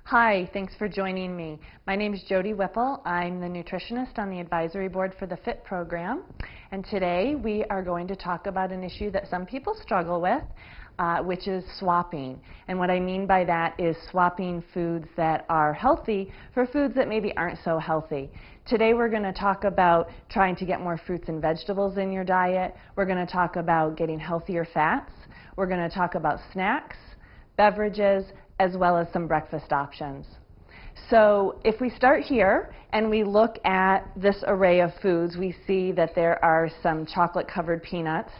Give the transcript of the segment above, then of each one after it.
Hi, thanks for joining me. My name is Jody Whipple. I'm the nutritionist on the advisory board for the FIT program. And today we are going to talk about an issue that some people struggle with, which is swapping. And what I mean by that is swapping foods that are healthy for foods that maybe aren't so healthy. Today we're going to talk about trying to get more fruits and vegetables in your diet. We're going to talk about getting healthier fats. We're going to talk about snacks, beverages, as well as some breakfast options. So if we start here and we look at this array of foods, we see that there are some chocolate-covered peanuts.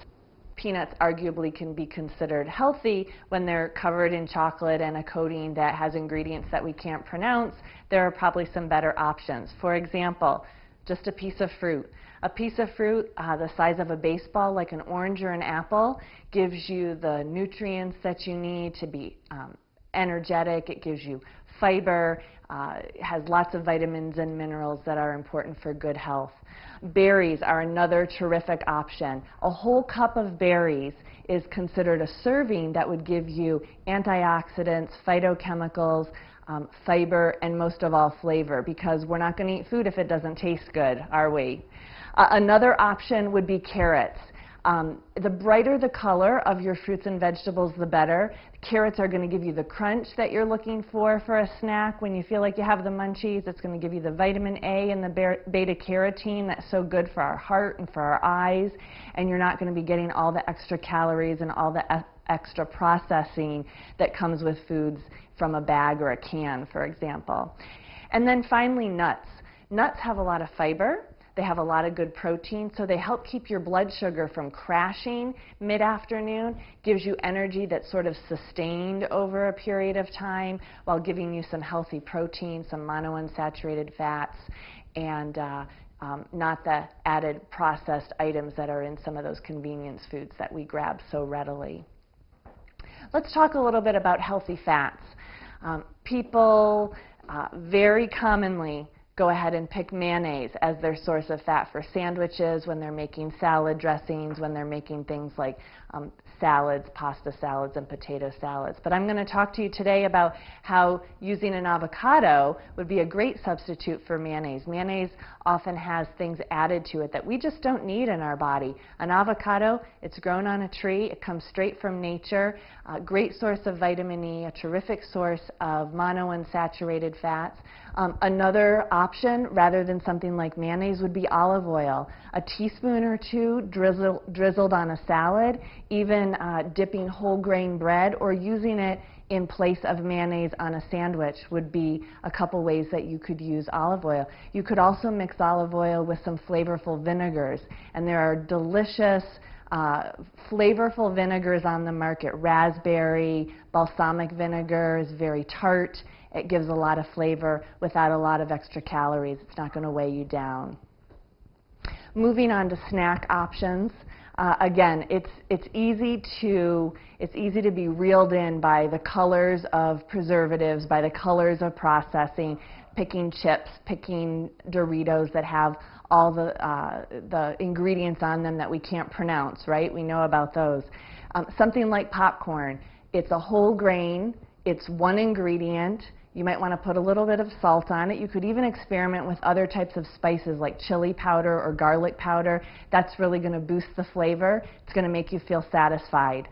Peanuts arguably can be considered healthy when they're covered in chocolate and a coating that has ingredients that we can't pronounce. There are probably some better options. For example, just a piece of fruit. A piece of fruit the size of a baseball, like an orange or an apple, gives you the nutrients that you need to be energetic. It gives you fiber, it has lots of vitamins and minerals that are important for good health. Berries are another terrific option. A whole cup of berries is considered a serving that would give you antioxidants, phytochemicals, fiber, and most of all flavor, because we're not going to eat food if it doesn't taste good, are we? Another option would be carrots. The brighter the color of your fruits and vegetables, the better. Carrots are going to give you the crunch that you're looking for a snack. When you feel like you have the munchies, it's going to give you the vitamin A and the beta-carotene that's so good for our heart and for our eyes. And you're not going to be getting all the extra calories and all the extra processing that comes with foods from a bag or a can, for example. And then finally, nuts. Nuts have a lot of fiber. They have a lot of good protein, so they help keep your blood sugar from crashing mid-afternoon, gives you energy that's sort of sustained over a period of time while giving you some healthy protein, some monounsaturated fats, and not the added processed items that are in some of those convenience foods that we grab so readily. Let's talk a little bit about healthy fats. People very commonly go ahead and pick mayonnaise as their source of fat for sandwiches, when they're making salad dressings, when they're making things like salads, pasta salads, and potato salads. But I'm going to talk to you today about how using an avocado would be a great substitute for mayonnaise. Mayonnaise often has things added to it that we just don't need in our body. An avocado, it's grown on a tree, it comes straight from nature, a great source of vitamin E, a terrific source of monounsaturated fats. Another option, rather than something like mayonnaise, would be olive oil. A teaspoon or two drizzled on a salad, even dipping whole grain bread or using it in place of mayonnaise on a sandwich would be a couple ways that you could use olive oil. You could also mix olive oil with some flavorful vinegars, and there are delicious flavorful vinegars on the market. Raspberry, balsamic vinegar is very tart. It gives a lot of flavor without a lot of extra calories. It's not going to weigh you down. Moving on to snack options. Again, it's easy to be reeled in by the colors of preservatives, by the colors of processing, picking chips, picking Doritos that have all the ingredients on them that we can't pronounce, right? We know about those. Something like popcorn, it's a whole grain, it's one ingredient. You might want to put a little bit of salt on it. You could even experiment with other types of spices like chili powder or garlic powder. That's really going to boost the flavor. It's going to make you feel satisfied.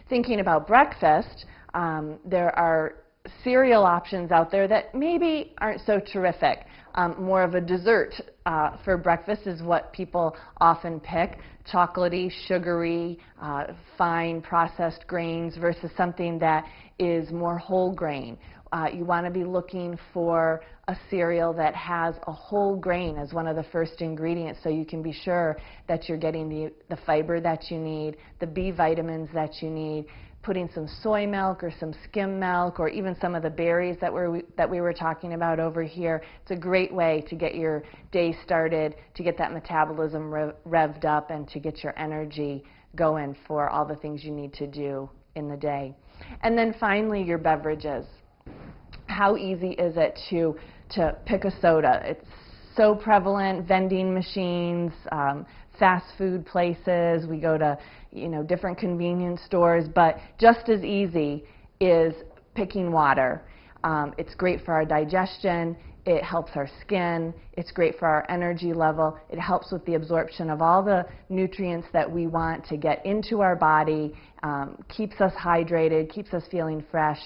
Thinking about breakfast, there are cereal options out there that maybe aren't so terrific. More of a dessert for breakfast is what people often pick. Chocolatey, sugary, fine processed grains versus something that is more whole grain. You want to be looking for a cereal that has a whole grain as one of the first ingredients, so you can be sure that you're getting the fiber that you need, the B vitamins that you need. Putting some soy milk or some skim milk or even some of the berries that we were talking about over here. It's a great way to get your day started, to get that metabolism revved up, and to get your energy going for all the things you need to do in the day. And then finally, your beverages. How easy is it to pick a soda? It's so prevalent. Vending machines, fast food places, we go to different convenience stores, but just as easy is picking water. It's great for our digestion. It helps our skin. It's great for our energy level. It helps with the absorption of all the nutrients that we want to get into our body, keeps us hydrated, keeps us feeling fresh.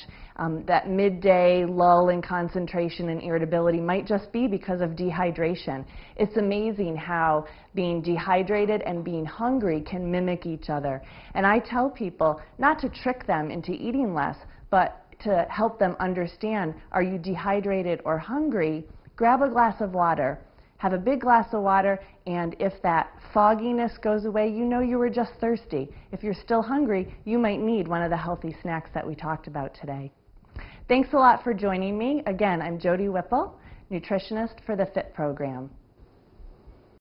That midday lull in concentration and irritability might just be because of dehydration. It's amazing how being dehydrated and being hungry can mimic each other. And I tell people not to trick them into eating less, but to help them understand, are you dehydrated or hungry? Grab a glass of water. Have a big glass of water, and if that fogginess goes away, you know you were just thirsty. If you're still hungry, you might need one of the healthy snacks that we talked about today. Thanks a lot for joining me. Again, I'm Jody Whipple, nutritionist for the FIT program.